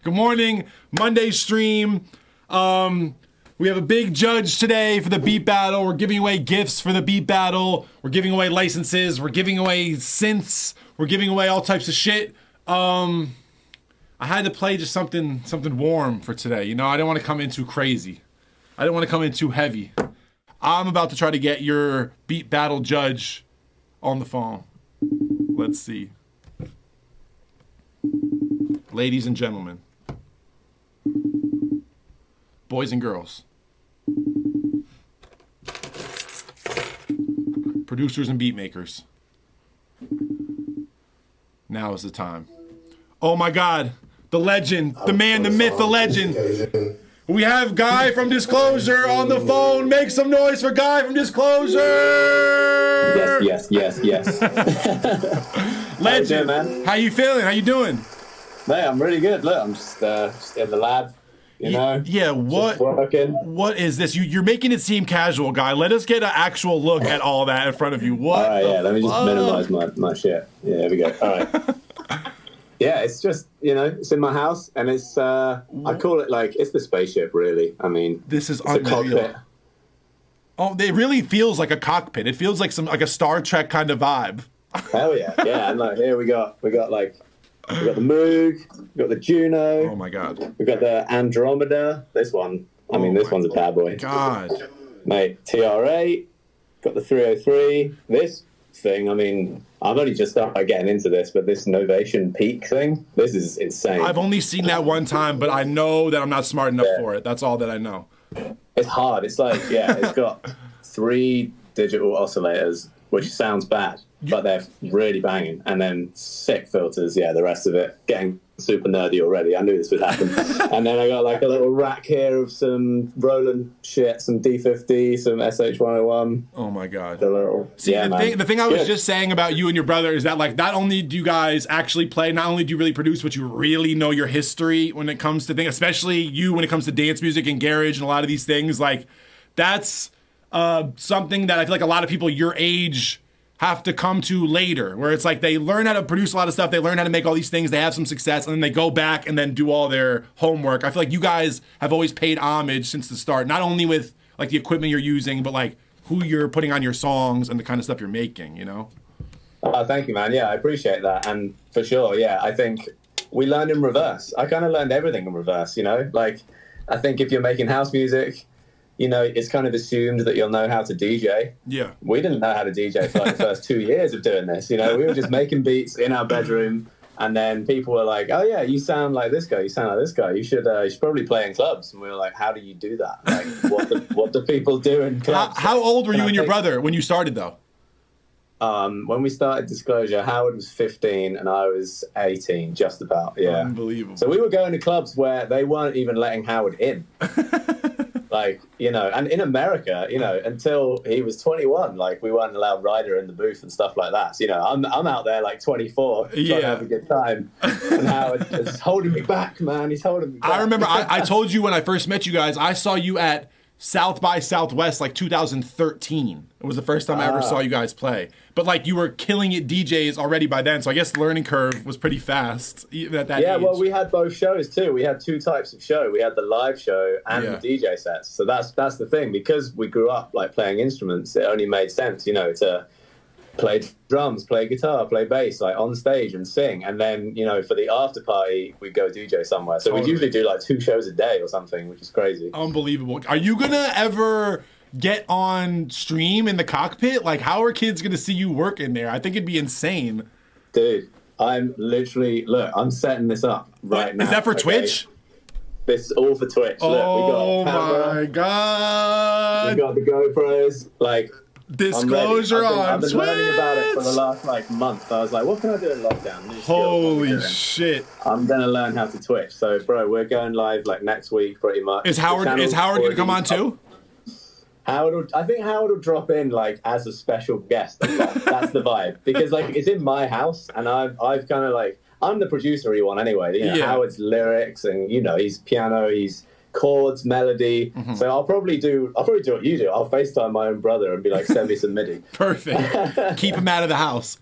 Good morning, Monday stream. We have a big judge today for the beat battle. We're giving away gifts for the beat battle. We're giving away licenses. We're giving away synths. We're giving away all types of shit. I had to play just something warm for today. You know, I didn't want to come in too crazy. I didn't want to come in too heavy. I'm about to try to get your beat battle judge on the phone. Let's see. Ladies and gentlemen, boys and girls, producers and beat makers, now is the time. Oh my God, the legend, the man, the myth, the legend. We have Guy from Disclosure on the phone. Make some noise for Guy from Disclosure. Yes. Legend, how you doing, man? How you feeling? How you doing? Hey, I'm really good. Look, I'm just in the lab, you know. Yeah, what? Working. What is this? You're making it seem casual, Guy. Let us get an actual look at all that in front of you. What? All right, yeah. Let me just minimize my shit. Yeah, here we go. All right. Yeah, it's just, you know, it's in my house, and it's I call it like it's the spaceship, really. I mean, this is it's unreal. a cockpit. Oh, it really feels like a cockpit. It feels like a Star Trek kind of vibe. Hell yeah, yeah. And like here we got the Moog, we got the Juno. Oh my God. We got the Andromeda. This one, this one's a bad boy. God. Mate, TR8, got the 303. This thing, I mean, I've only just started getting into this, but this Novation Peak thing, this is insane. I've only seen that one time, but I know that I'm not smart enough for it. That's all that I know. It's hard. It's like, it's got 3 digital oscillators, which sounds bad, but they're really banging. And then sick filters, the rest of it. Getting super nerdy already. I knew this would happen. And then I got like a little rack here of some Roland shit, some D50, some SH101. Oh my God. The thing I was just saying about you and your brother is that like not only do you guys actually play, not only do you really produce, but you really know your history when it comes to things, especially you when it comes to dance music and garage and a lot of these things. Like that's something that I feel like a lot of people your age have to come to later, where it's like they learn how to produce a lot of stuff, they learn how to make all these things, they have some success, and then they go back and then do all their homework. I feel like you guys have always paid homage since the start, not only with like the equipment you're using, but like who you're putting on your songs and the kind of stuff you're making, you know? Oh, thank you, man. Yeah, I appreciate that. And for sure, I think we learned in reverse. I kind of learned everything in reverse, you know? Like, I think if you're making house music, you know, it's kind of assumed that you'll know how to DJ. Yeah. We didn't know how to DJ for like the first 2 years of doing this. You know, we were just making beats in our bedroom, and then people were like, "Oh yeah, you sound like this guy. You sound like this guy. You should probably play in clubs." And we were like, "How do you do that? Like, what do people do in clubs?" How old were you and your brother when you started, though? When we started Disclosure, Howard was 15 and I was 18, just about. Yeah. Unbelievable. So we were going to clubs where they weren't even letting Howard in. Like, you know, and in America, you know, until he was 21, like we weren't allowed Ryder in the booth and stuff like that. So, you know, I'm out there like 24 trying to have a good time. And Howard is holding me back, man. He's holding me back. I remember I told you when I first met you guys, I saw you at South by Southwest like 2013. It was the first time I ever saw you guys play. But like you were killing it DJs already by then, so I guess the learning curve was pretty fast even at that age. Yeah, well, we had both shows too. We had 2 types of show. We had the live show and the DJ sets. So that's the thing. Because we grew up like playing instruments, it only made sense, you know, to play drums, play guitar, play bass, like on stage and sing. And then, you know, for the after party, we'd go DJ somewhere. So we'd usually do like 2 shows a day or something, which is crazy. Unbelievable. Are you gonna ever get on stream in the cockpit? Like, how are kids gonna see you work in there? I think it'd be insane. Dude, I'm literally, I'm setting this up right now. Is that for Twitch? This is all for Twitch. Oh, look, we got camera, my God. we got the GoPros, like, Disclosure I've on been Twitch. learning about it for the last like month. I was like, what can I do in lockdown? New skills, Holy shit. I'm gonna learn how to Twitch. So bro, we're going live like next week pretty much. Is Howard gonna come on too? I think Howard will drop in like as a special guest. That's the vibe. Because like it's in my house and I've kind of like I'm the producer-y one anyway. You know, Howard's lyrics and you know, he's piano, he's chords, melody. So I'll probably do what you do. I'll FaceTime my own brother and be like, send me some MIDI. Perfect. Keep him out of the house.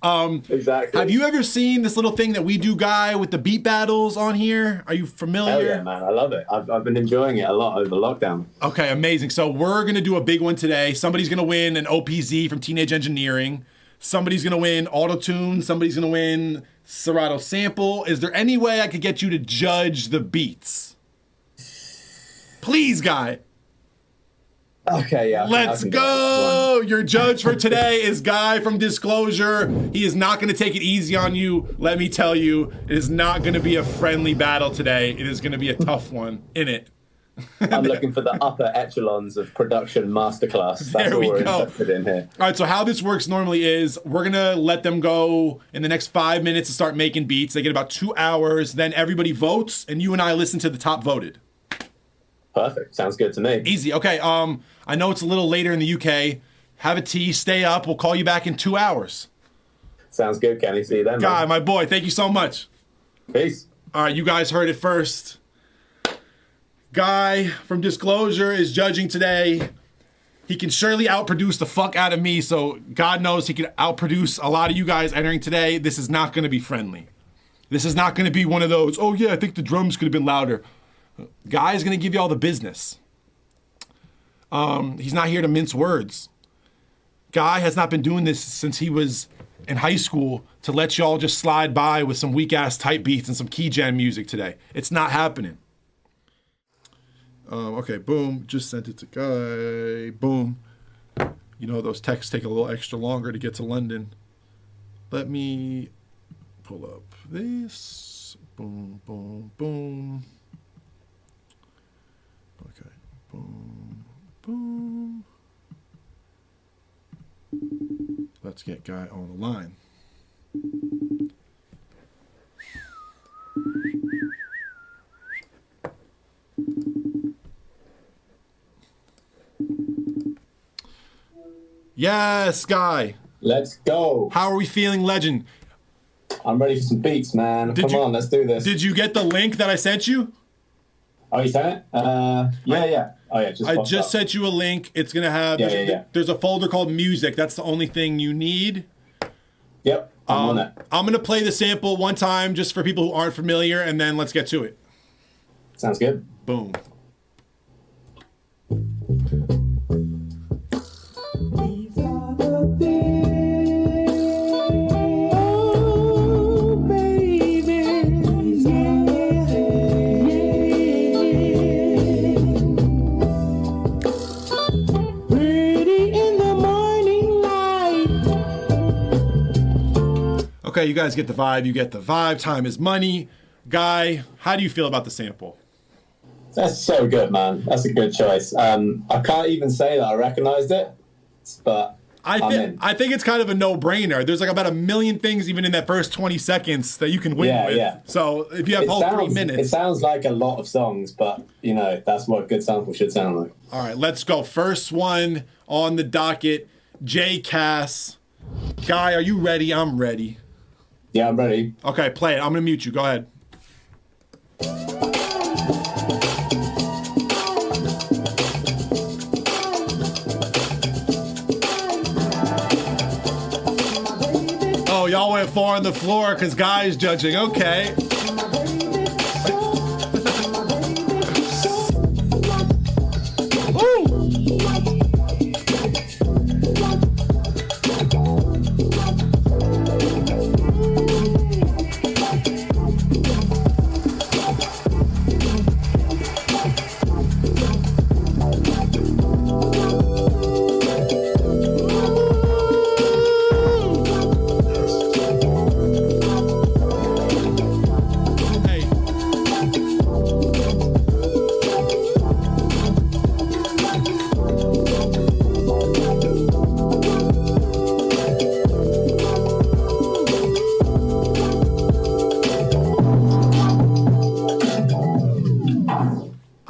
Exactly. Have you ever seen this little thing that we do, Guy, with the beat battles on here? Are you familiar? Hell yeah, man. I love it. I've been enjoying it a lot over lockdown. Okay, amazing. So we're going to do a big one today. Somebody's going to win an OPZ from Teenage Engineering. Somebody's going to win Auto-Tune. Somebody's going to win Serato Sample. Is there any way I could get you to judge the beats? Please, Guy. Okay, yeah. Let's go. Your judge for today is Guy from Disclosure. He is not going to take it easy on you. Let me tell you, it is not going to be a friendly battle today. It is going to be a tough one, innit? I'm looking for the upper echelons of production masterclass. That's what we're interested in here. All right, so how this works normally is we're going to let them go in the next 5 minutes to start making beats. They get about 2 hours. Then everybody votes, and you and I listen to the top voted. Perfect. Sounds good to me. Easy. Okay, I know it's a little later in the UK. Have a tea, stay up. We'll call you back in 2 hours. Sounds good, Kenny. See you then, Guy, man. my boy, thank you so much. Peace. All right, you guys heard it first. Guy from Disclosure is judging today. He can surely outproduce the fuck out of me, so God knows he can outproduce a lot of you guys entering today. This is not going to be friendly. This is not going to be one of those, oh yeah, I think the drums could have been louder. Guy's going to give you all the business. He's not here to mince words. Guy has not been doing this since he was in high school to let y'all just slide by with some weak-ass type beats and some key jam music today. It's not happening. Okay, boom. Just sent it to Guy. Boom. You know, those texts take a little extra longer to get to London. Let me pull up this. Boom, boom, boom. Okay, boom, boom. Let's get Guy on the line. Yes, Guy. Let's go. How are we feeling, legend? I'm ready for some beats, man. Come on, let's do this. Did you get the link that I sent you? Oh, you sent it? Yeah. Oh, yeah. I just sent you a link. It's going to have, there's a folder called music. That's the only thing you need. Yep, I'm on it. I'm going to play the sample one time just for people who aren't familiar, and then let's get to it. Sounds good. Boom. Okay, you guys get the vibe. You get the vibe. Time is money. Guy, how do you feel about the sample? That's so good, man. That's a good choice. I can't even say that I recognized it, but I think it's kind of a no-brainer. There's like about a million things even in that first 20 seconds that you can win with. Yeah. So if you have whole 3 minutes. It sounds like a lot of songs, but, you know, that's what a good sample should sound like. All right, let's go. First one on the docket, J. Cass. Guy, are you ready? I'm ready. Yeah, I'm ready. Okay, play it. I'm going to mute you. Go ahead. Oh, y'all went 4 on the floor because Guy's judging. Okay.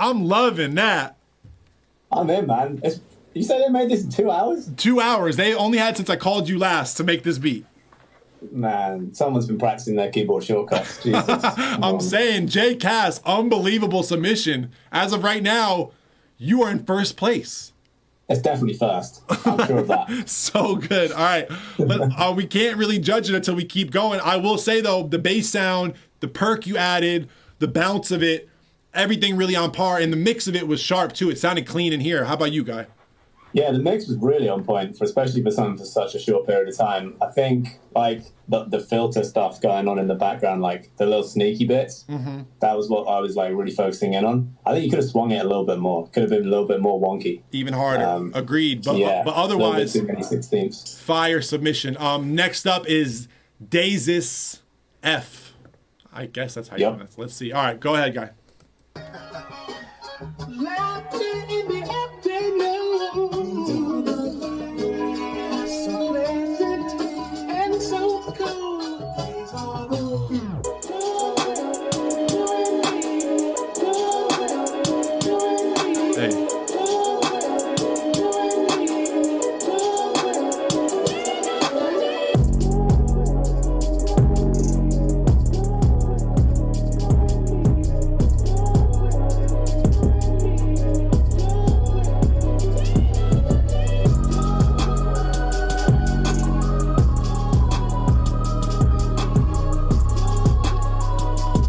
I'm loving that. I'm in, man. You said they made this in 2 hours? 2 hours. They only had since I called you last to make this beat. Man, someone's been practicing their keyboard shortcuts. Jesus. I'm saying, Jay Cass, unbelievable submission. As of right now, you are in first place. It's definitely first. I'm sure of that. So good. All right. We can't really judge it until we keep going. I will say, though, the bass sound, the perk you added, the bounce of it, everything really on par. And the mix of it was sharp, too. It sounded clean in here. How about you, Guy? Yeah, the mix was really on point, especially for something for such a short period of time. I think, like, the filter stuff going on in the background, like the little sneaky bits, that was what I was, like, really focusing in on. I think you could have swung it a little bit more. Could have been a little bit more wonky. Even harder. Agreed. But otherwise, too many 16ths. Fire submission. Next up is Dazis F. I guess that's how you pronounce it. Let's see. All right, go ahead, Guy.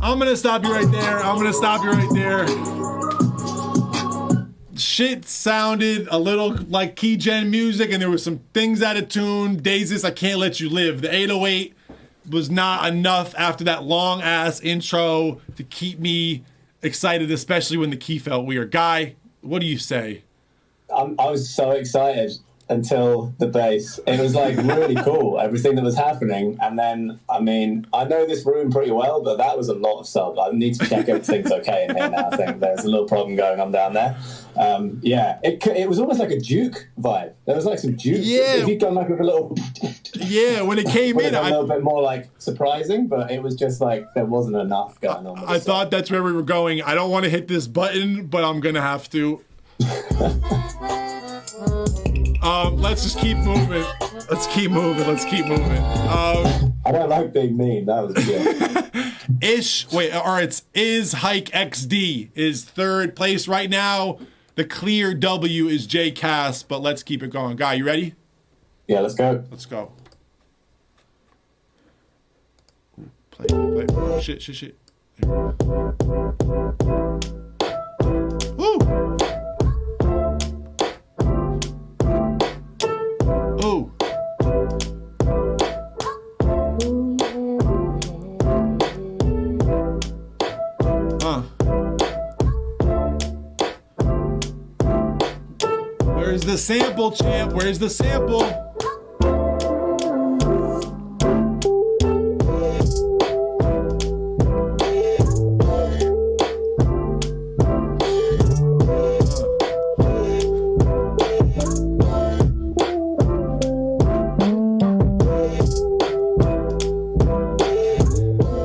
I'm gonna stop you right there. Shit sounded a little like key gen music, and there were some things out of tune. Dazis, I Can't Let You Live. The 808 was not enough after that long ass intro to keep me excited, especially when the key felt weird. Guy, what do you say? I was so excited until the bass. It was like really cool, everything that was happening. And then, I mean, I know this room pretty well, but that was a lot of sub. I need to check everything's okay in here now. I think there's a little problem going on down there. It was almost like a juke vibe. There was like some juke. Yeah. If you'd gone like with a little... Yeah, when it came in, a little bit more like surprising, but it was just like there wasn't enough going on. I thought that's where we were going. I don't want to hit this button, but I'm going to have to. Let's just keep moving. Let's keep moving. I don't like being mean. That was good. It's Is Hike XD is third place right now. The clear W is J Cass, but let's keep it going. Guy, you ready? Yeah, let's go. Let's go. Play. Oh, shit. Woo! Ooh. Where's the sample, champ? Where's the sample?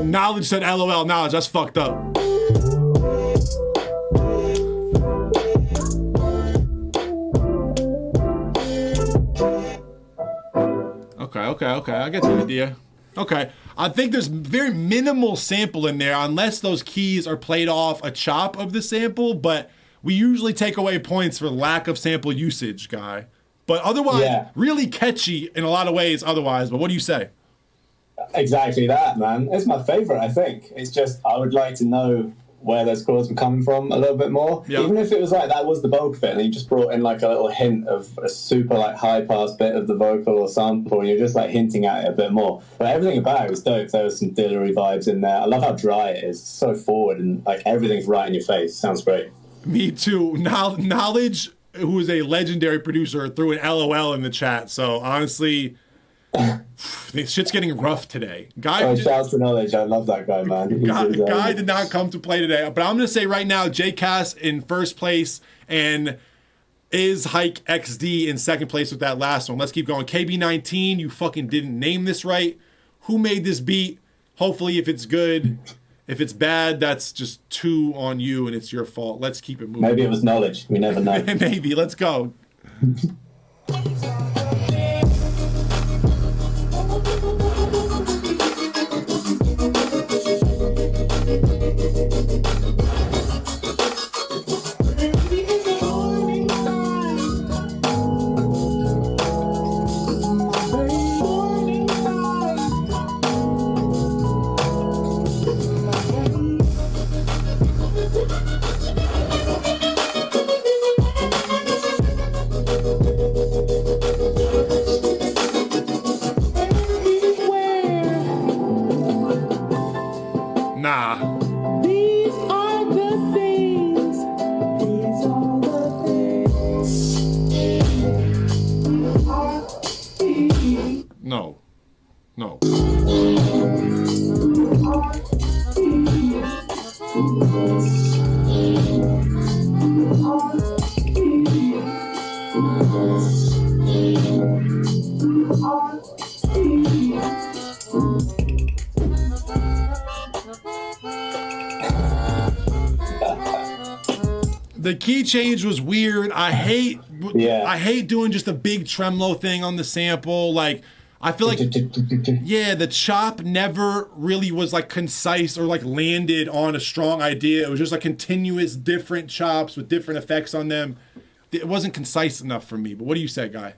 Knowledge said LOL. Knowledge, that's fucked up. Okay. I get the idea. Okay. I think there's very minimal sample in there unless those keys are played off a chop of the sample, but we usually take away points for lack of sample usage, Guy. But otherwise, really catchy in a lot of ways otherwise. But what do you say? Exactly that, man. It's my favorite, I think. It's just I would like to know where those chords were coming from a little bit more. Yeah. Even if it was like that was the bulk of it and you just brought in like a little hint of a super like high pass bit of the vocal or sample and you're just like hinting at it a bit more. But everything about it was dope. There was some dillery vibes in there. I love how dry it is. It's so forward and like everything's right in your face. Sounds great. Me too. Knowledge, who is a legendary producer, threw an LOL in the chat. So honestly, this shit's getting rough today. Shouts to Knowledge. I love that guy, man. Guy did not come to play today. But I'm going to say right now, J Cass in first place and Is Hike XD in second place with that last one. Let's keep going. KB19, you fucking didn't name this right. Who made this beat? Hopefully, if it's good. If it's bad, that's just 2 on you and it's your fault. Let's keep it moving. Maybe it was Knowledge. We never know. Maybe. Let's go. Nah. These are the things. These are the things. No. No. The key change was weird. I hate doing just a big tremolo thing on the sample. Like, I feel like, yeah, the chop never really was like concise or like landed on a strong idea. It was just like continuous different chops with different effects on them. It wasn't concise enough for me. But what do you say, Guy?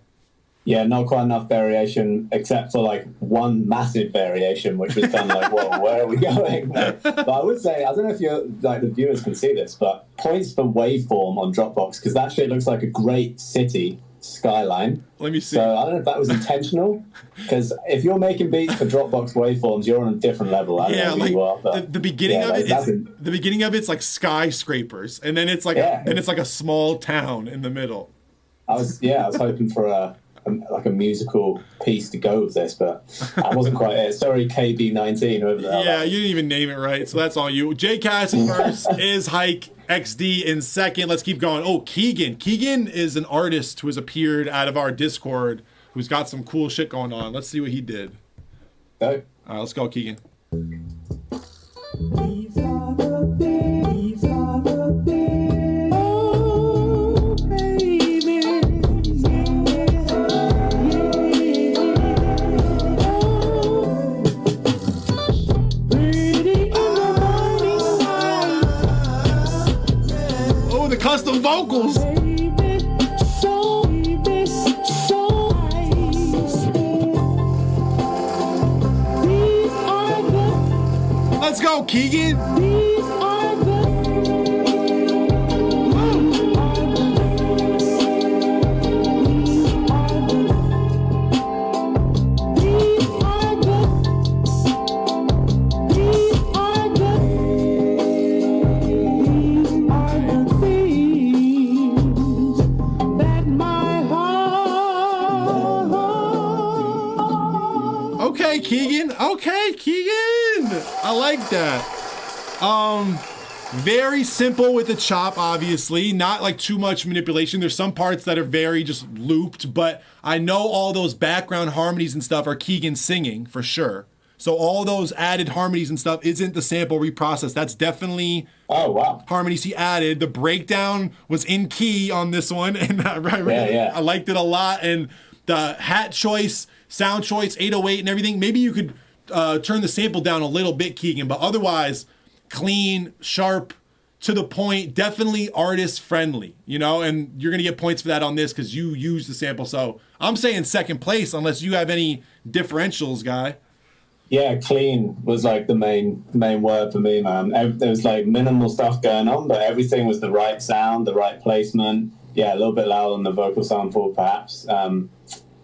Yeah, not quite enough variation, except for like one massive variation, which was kind of like, whoa, where are we going? But I would say, I don't know if you're like the viewers can see this, but points for waveform on Dropbox, because that shit looks like a great city skyline. Let me see. So I don't know if that was intentional, because if you're making beats for Dropbox waveforms, you're on a different level. I don't know who you are, but the beginning of it, the beginning of it's like skyscrapers, and then it's like it's like a small town in the middle. I was hoping for a musical piece to go with this, but I wasn't quite it. Sorry, KB19 over there. Yeah, you didn't even name it right, so that's all you. J Cass in first, is Hike XD in second. Let's keep going. Oh, Keegan. Keegan is an artist who has appeared out of our Discord, who's got some cool shit going on. Let's see what he did. Go. All right, let's go, Keegan. These are the things. These are the things. Oh, baby. Oh, the custom vocals. Let's go, Keegan. Okay, Keegan. Okay, Keegan. I like that. Very simple with the chop, obviously. Not like too much manipulation. There's some parts that are very just looped, but I know all those background harmonies and stuff are Keegan singing for sure. So all those added harmonies and stuff isn't the sample reprocessed. That's definitely harmonies he added. The breakdown was in key on this one, and I liked it a lot. And the hat choice, sound choice, 808 and everything. Maybe you could turn the sample down a little bit, Keegan, but otherwise clean, sharp, to the point, definitely artist friendly, you know, and you're going to get points for that on this because you use the sample. So I'm saying second place unless you have any differentials, Guy. Yeah, clean was like the main word for me, man. There was like minimal stuff going on, but everything was the right sound, the right placement. Yeah, a little bit loud on the vocal sample, perhaps.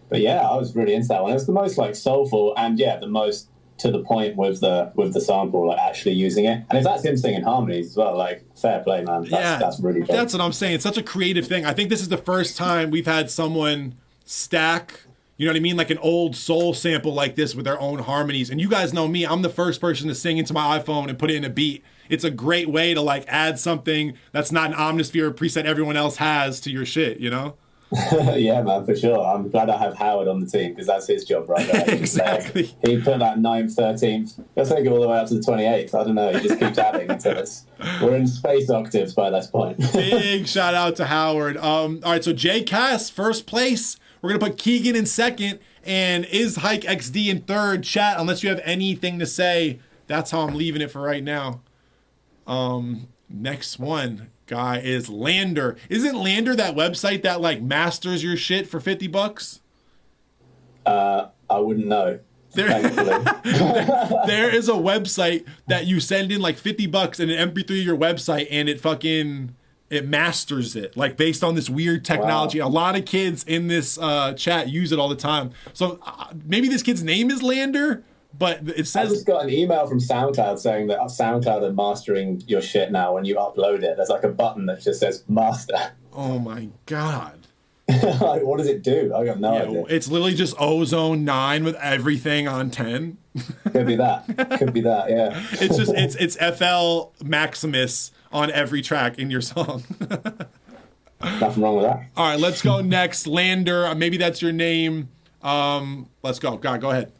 But yeah, I was really into that one. It was the most like soulful and the most to the point with the sample, like actually using it. And if that's him singing harmonies as well, like fair play, man. That's really good. That's what I'm saying. It's such a creative thing. I think this is the first time we've had someone stack, you know what I mean, like an old soul sample like this with their own harmonies. And you guys know me, I'm the first person to sing into my iPhone and put it in a beat. It's a great way to like add something that's not an Omnisphere preset everyone else has to your shit, you know? Yeah, man, for sure. I'm glad I have Howard on the team because that's his job right there. Exactly. He put that 9th, 13th. Let's take it all the way up to the 28th. I don't know. He just keeps adding until we're in space octaves by this point. Big shout out to Howard. All right, so J Cass, first place. We're going to put Keegan in second and Is Hike XD in third. Chat, unless you have anything to say, that's how I'm leaving it for right now. Next one, Guy, is Lander. Isn't Lander that website that like masters your shit for $50? I wouldn't know. There is a website that you send in like $50 and an MP3 of your website, and it masters it, like based on this weird technology. Wow. A lot of kids in this chat use it all the time. So maybe this kid's name is Lander, but it says... I just got an email from SoundCloud saying that SoundCloud are mastering your shit now. When you upload it, there's like a button that just says master. Oh my God. Like, what does it do? I got no idea. It's literally just Ozone 9 with everything on 10. Could be that. Yeah. It's just it's FL Maximus on every track in your song. Nothing wrong with that. All right, let's go next. Lander, maybe that's your name. Let's go. God, go ahead.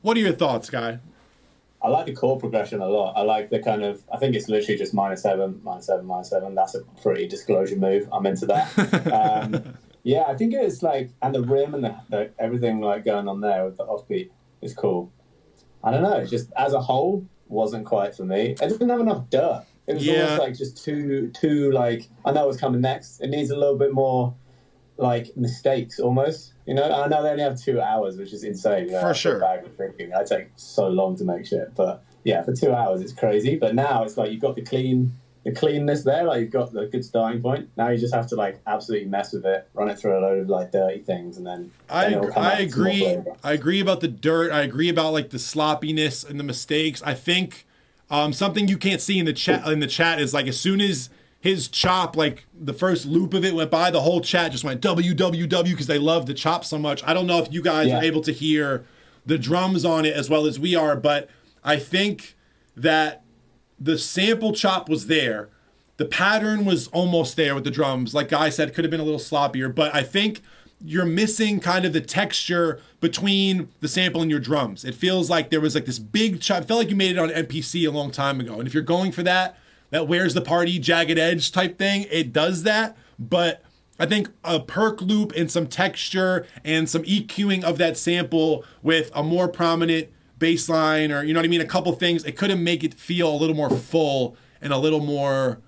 What are your thoughts, Guy? I like the chord progression a lot. I like the kind of, I think it's literally just -7, -7, -7. That's a pretty disclosure move. I'm into that. Yeah, I think it's like, and the rim and the everything like going on there with the offbeat is cool. I don't know, it's just as a whole wasn't quite for me. It didn't have enough dirt. It was almost like just too like, I know what's coming next. It needs a little bit more like mistakes almost. You know, I know they only have 2 hours, which is insane. You know, for sure. I take so long to make shit, but yeah, for 2 hours it's crazy. But now it's like you've got the cleanness there, like you've got the good starting point. Now you just have to like absolutely mess with it, run it through a load of like dirty things, and then I agree. I agree about the dirt. I agree about like the sloppiness and the mistakes. I think something you can't see in the chat is like as soon as his chop, like the first loop of it went by, the whole chat just went WWW because they love the chop so much. I don't know if you guys are able to hear the drums on it as well as we are, but I think that the sample chop was there. The pattern was almost there with the drums. Like Guy said, could have been a little sloppier, but I think you're missing kind of the texture between the sample and your drums. It feels like there was like this big chop. It felt like you made it on MPC a long time ago. And if you're going for that Where's the Party jagged edge type thing, it does that. But I think a perk loop and some texture and some EQing of that sample with a more prominent bass line, or, you know what I mean, a couple things, it could have make it feel a little more full and a little more,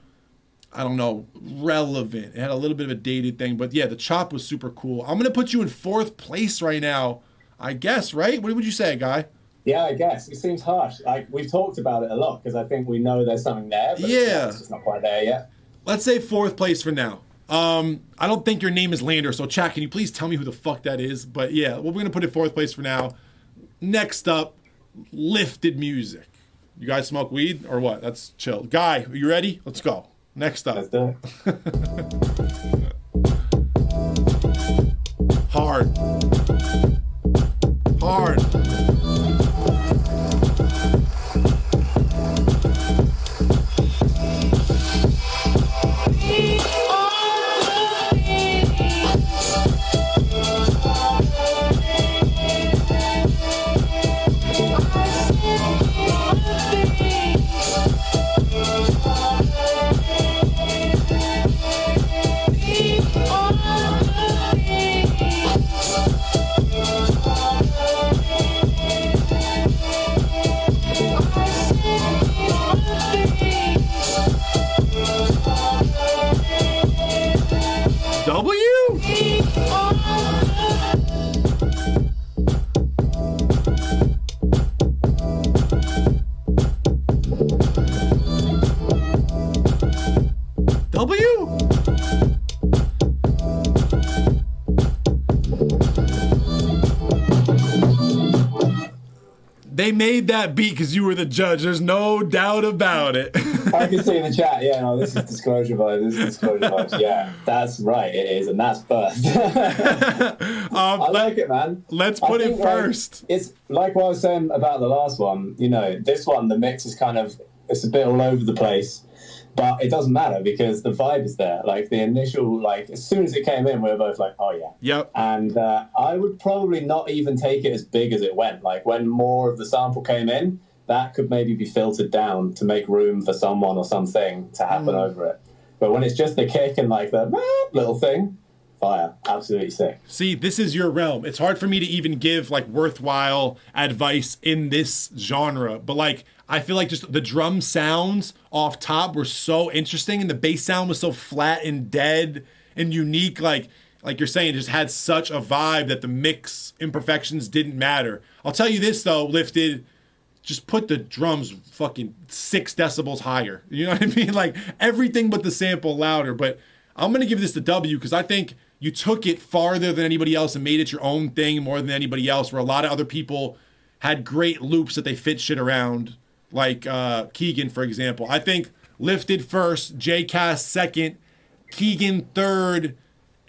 I don't know, relevant. It had a little bit of a dated thing, but yeah, the chop was super cool. I'm going to put you in 4th place right now, I guess, right? What would you say, Guy? Yeah, I guess. It seems harsh. Like, we've talked about it a lot because I think we know there's something there, but it's just not quite there yet. Let's say 4th place for now. I don't think your name is Lander, so chat, can you please tell me who the fuck that is? But yeah, well, we're going to put it 4th place for now. Next up, lifted music. You guys smoke weed or what? That's chill. Guy, are you ready? Let's go. Next up. Let's do it. Hard. They made that beat because you were the judge. There's no doubt about it. I can see in the chat. Yeah, no, this is disclosure vibes. This is disclosure vibes. Yeah, that's right. It is, and that's first. I like it, man. Let's put it first. Like, it's like what I was saying about the last one. You know, this one, the mix is kind of, it's a bit all over the place. But it doesn't matter because the vibe is there. Like the initial, like as soon as it came in, we were both like, oh yeah. Yep. And I would probably not even take it as big as it went. Like when more of the sample came in, that could maybe be filtered down to make room for someone or something to happen over it. But when it's just the kick and like the little thing, fire. Absolutely sick. See, this is your realm. It's hard for me to even give like worthwhile advice in this genre. But like, I feel like just the drum sounds off top were so interesting and the bass sound was so flat and dead and unique. Like you're saying, it just had such a vibe that the mix imperfections didn't matter. I'll tell you this though, Lifted, just put the drums fucking 6 decibels higher. You know what I mean? Like everything but the sample louder. But I'm going to give this the W because I think you took it farther than anybody else and made it your own thing more than anybody else, where a lot of other people had great loops that they fit shit around. Like Keegan, for example. I think Lifted first, J-Cast second, Keegan third,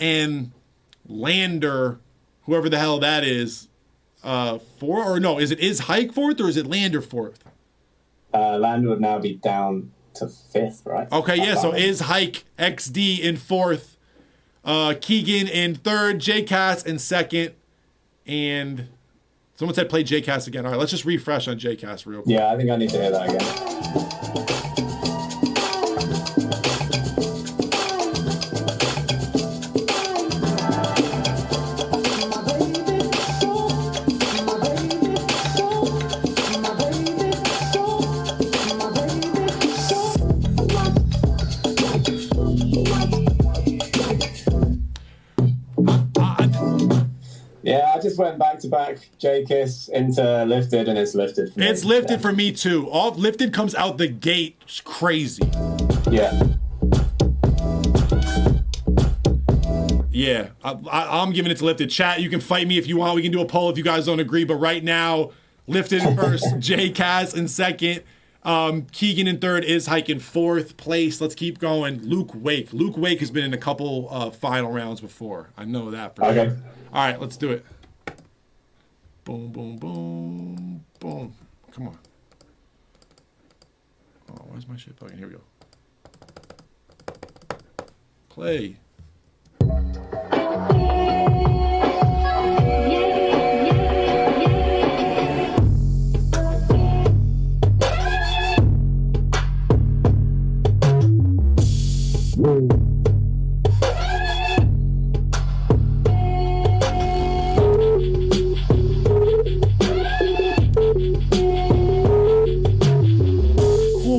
and Lander, whoever the hell that is, fourth? Or no, is Hike fourth or is it Lander fourth? Lander would now be down to 5th, right? Okay, yeah, so is Hike XD in 4th, Keegan in 3rd, J-Cast in 2nd, and... Someone said play J-Cast again. All right, let's just refresh on J-Cast real quick. Yeah, I think I need to hear that again. Yeah, I just went back to back J-Kiss into Lifted, and it's Lifted for me. It's Lifted for me too. All Lifted comes out the gate crazy. Yeah. Yeah, I'm giving it to Lifted. Chat, you can fight me if you want. We can do a poll if you guys don't agree. But right now, Lifted in first, J-Cast in second, Keegan in third, is Hike in 4th place. Let's keep going. Luke Wake. Luke Wake has been in a couple final rounds before. I know that for sure. All right, let's do it. Boom, boom, boom, boom. Come on. Oh, why is my shit bugging? Here we go. Play.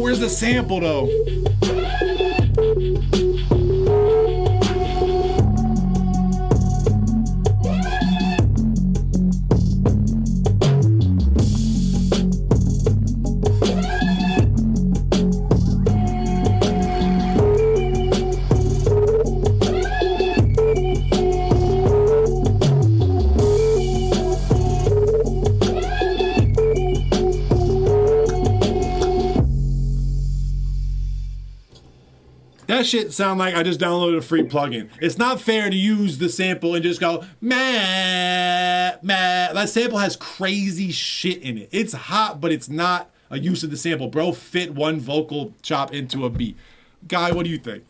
Where's the sample though? That shit sound like I just downloaded a free plugin. It's not fair to use the sample and just go, meh, meh. That sample has crazy shit in it. It's hot, but it's not a use of the sample. Bro, fit one vocal chop into a beat. Guy, what do you think?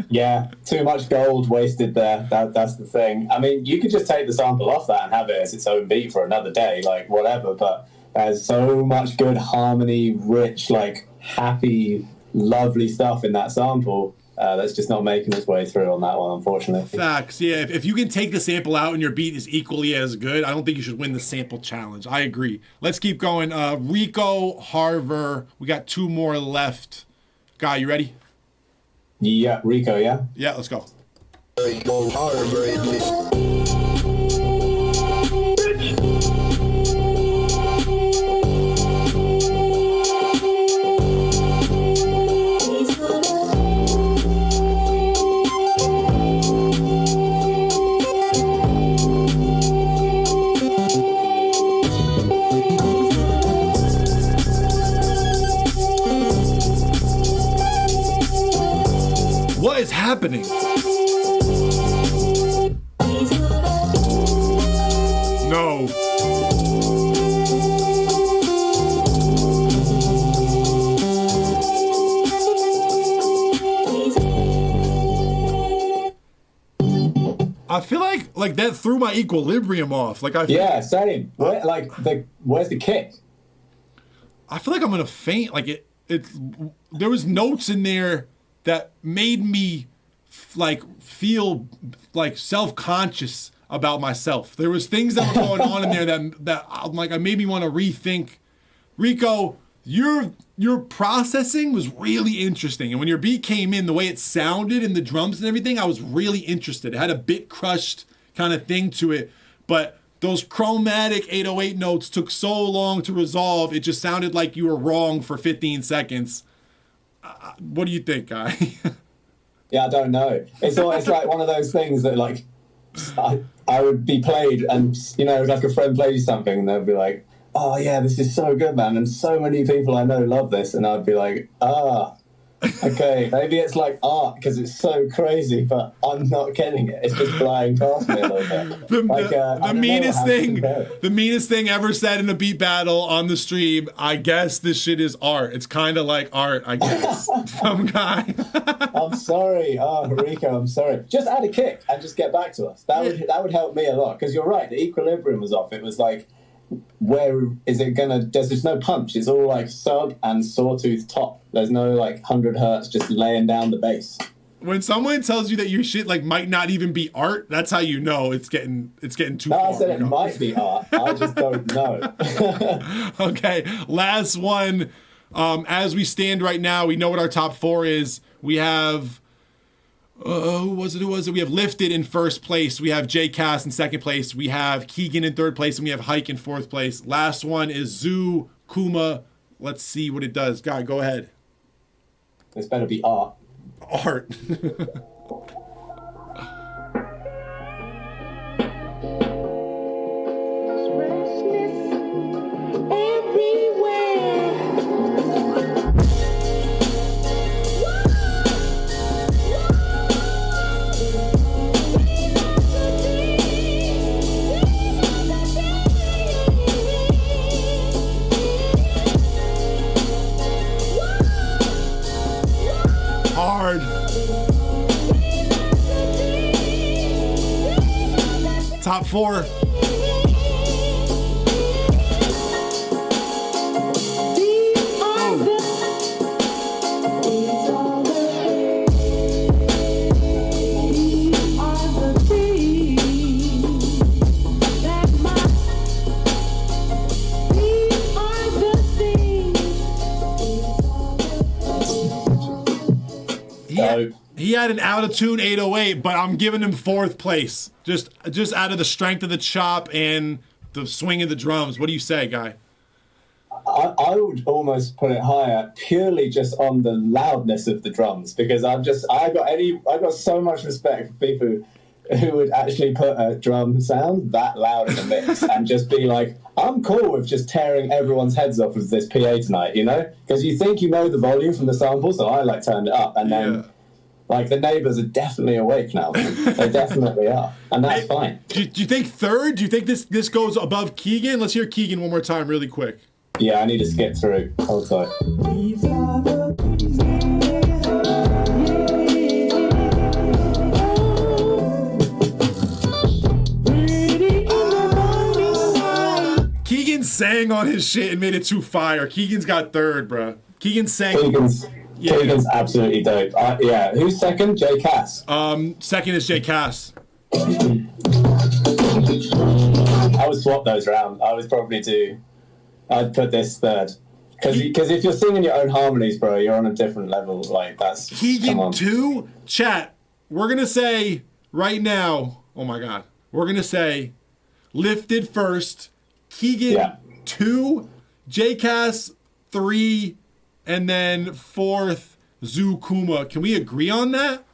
Yeah, too much gold wasted there. That's the thing. I mean, you could just take the sample off that and have it as its own beat for another day, like whatever, but there's so much good harmony, rich, like happy, lovely stuff in that sample that's just not making its way through on that one, unfortunately. Facts, yeah. If you can take the sample out and your beat is equally as good, I don't think you should win the sample challenge. I agree. Let's keep going. Rico, Harver. We got 2 more left. Guy, you ready? Yeah, Rico, yeah? Yeah, let's go. Rico, Harver. happening? No. I feel like that threw my equilibrium off. Like Yeah, same. Where's the kick? I feel like I'm gonna faint. Like there was notes in there that made me feel like self-conscious about myself. There was things that were going on in there that I made me want to rethink. Rico, your processing was really interesting, and when your beat came in, the way it sounded and the drums and everything, I was really interested. It had a bit crushed kind of thing to it, but those chromatic 808 notes took so long to resolve. It just sounded like you were wrong for 15 seconds. What do you think, Guy? Yeah, I don't know. It's like one of those things that like I would be played, and like a friend plays something, and they'll be like, "Oh yeah, this is so good, man," and so many people I know love this, and I'd be like, okay, maybe it's like art because it's so crazy, but I'm not getting it. It's just flying past me a little bit. The meanest thing ever said in a beat battle on the stream. I guess this shit is art. It's kind of like art, I guess. Some guy. I'm sorry, Rico. I'm sorry. Just add a kick and just get back to us. That would help me a lot, because you're right. The equilibrium was off. It was like, where is it gonna? There's just no punch. It's all like sub and sawtooth top. There's no like 100 hertz just laying down the bass. When someone tells you that your shit might not even be art, that's how you know it's getting too far. No, I said it might be art. I just don't know. Okay, last one. As we stand right now, we know what our top four is. We have who was it? We have Lifted in first place. We have J Cass in second place. We have Keegan in third place, and we have Hike in fourth place. Last one is Zoo Kuma. Let's see what it does. Guy, go ahead. This better be art. Art. Hard. Top four. He had an out-of-tune 808, but I'm giving him fourth place. Just out of the strength of the chop and the swing of the drums. What do you say, Guy? I would almost put it higher, purely just on the loudness of the drums, because I got so much respect for people who would actually put a drum sound that loud in the mix and just be like, I'm cool with just tearing everyone's heads off with this PA tonight, because you think you know the volume from the sample, so I turned it up, and then the neighbors are definitely awake now. They definitely are, and that's fine. Do you think third? Do you think this goes above Keegan? Let's hear Keegan one more time really quick. Yeah, I need to skip through. Hold tight. Keegan sang on his shit and made it too fire. Keegan's got third, bro. Keegan sang. Keegan's absolutely dope. Who's second? J Cass. Second is J Cass. I would swap those around. I'd put this third. Because if you're singing your own harmonies, bro, you're on a different level. Like, that's... Keegan 2? Chat, we're going to say right now, oh my God, we're going to say Lifted first, Keegan 2, J Cass 3, and then fourth, Zoo Kuma. Can we agree on that?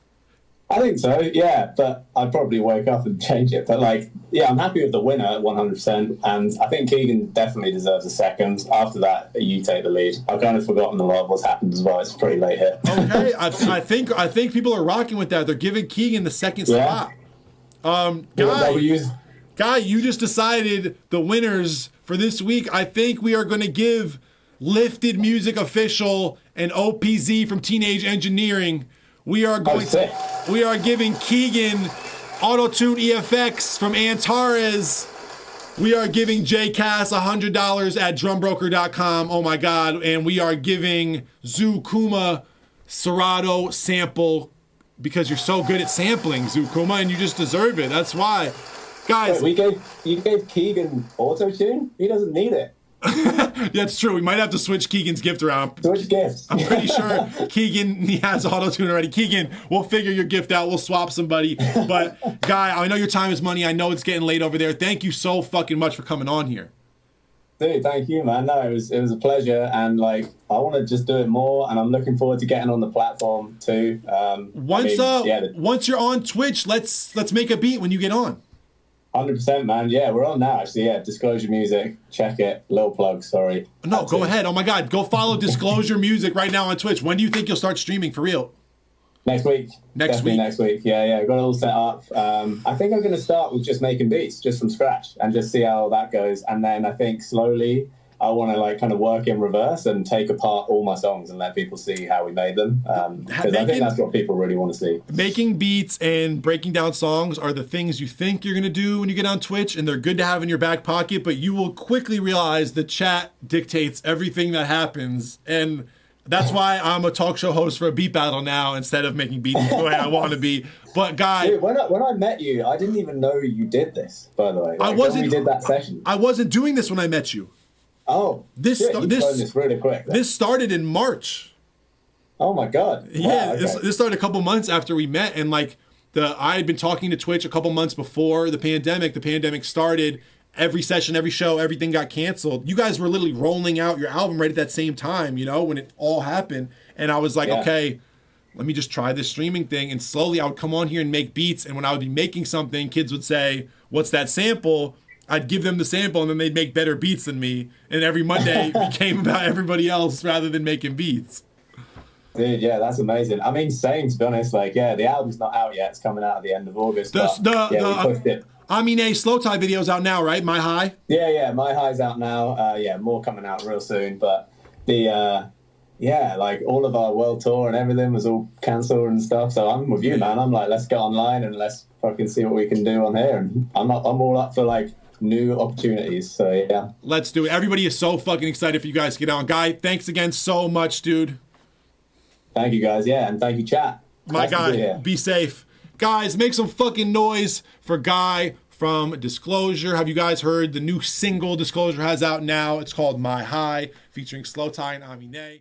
I think so, yeah, but I'd probably wake up and change it. But, like, yeah, I'm happy with the winner at 100%, and I think Keegan definitely deserves a second. After that, you take the lead. I've kind of forgotten a lot of what's happened as well. It's pretty late here. Okay, I think people are rocking with that. They're giving Keegan the second spot. Guy, you just decided the winners for this week. I think we are going to give Lifted Music Official and OPZ from Teenage Engineering. We are giving Keegan Auto-Tune EFX from Antares. We are giving JCass $100 at drumbroker.com. Oh my God. And we are giving Zoo Kuma Serato sample because you're so good at sampling, Zoo Kuma, and you just deserve it. That's why. Guys. Wait, you gave Keegan Auto-Tune? He doesn't need it. That's true. We might have to switch Keegan's gift around. Switch gifts. I'm pretty sure Keegan, he has auto-tune already. Keegan, we'll figure your gift out. We'll swap somebody. But, Guy, I know your time is money. I know it's getting late over there. Thank you so fucking much for coming on here. Dude, thank you, man. No, it was a pleasure. And, like, I want to just do it more. And I'm looking forward to getting on the platform, too. Once you're on Twitch, let's make a beat when you get on. 100%, man. Yeah, we're on now, actually. Yeah, Disclosure Music. Check it. Little plug, sorry. No, go ahead. Oh, my God. Go follow Disclosure Music right now on Twitch. When do you think you'll start streaming for real? Next week. Definitely next week. Yeah. Got it all set up. I think I'm going to start with just making beats, just from scratch, and just see how that goes. And then I think slowly I want to, like, kind of work in reverse and take apart all my songs and let people see how we made them. Because I think that's what people really want to see. Making beats and breaking down songs are the things you think you're going to do when you get on Twitch, and they're good to have in your back pocket, but you will quickly realize the chat dictates everything that happens. And that's why I'm a talk show host for a beat battle now instead of making beats the way I want to be. But, Guy... Dude, when I met you, I didn't even know you did this, by the way. Like, when we did that session. I wasn't doing this when I met you. Oh, this really quick. This started in March. Oh my God! Yeah, okay. This started a couple months after we met, and like I had been talking to Twitch a couple months before the pandemic. The pandemic started. Every session, every show, everything got canceled. You guys were literally rolling out your album right at that same time, you know, when it all happened. And I was like, okay, let me just try this streaming thing. And slowly I would come on here and make beats. And when I would be making something, kids would say, "What's that sample?" I'd give them the sample, and then they'd make better beats than me. And every Monday became about everybody else rather than making beats. Dude, yeah, that's amazing. I mean, same, to be honest. Like, yeah, the album's not out yet. It's coming out at the end of August. We pushed it. Slow Tie video's out now, right? My High? Yeah, My High's out now. More coming out real soon. But like all of our world tour and everything was all cancelled and stuff. So I'm with you, man. I'm like, let's go online and let's fucking see what we can do on here. And I'm all up for, like, new opportunities. So yeah, let's do it. Everybody is so fucking excited for you guys to get on. Guy, thanks again so much, dude. Thank you, guys. Yeah, and thank you, chat. My guy, be safe. Guys, make some fucking noise for Guy from Disclosure. Have you guys heard the new single Disclosure has out now? It's called My High, featuring Slow Tie and Amine.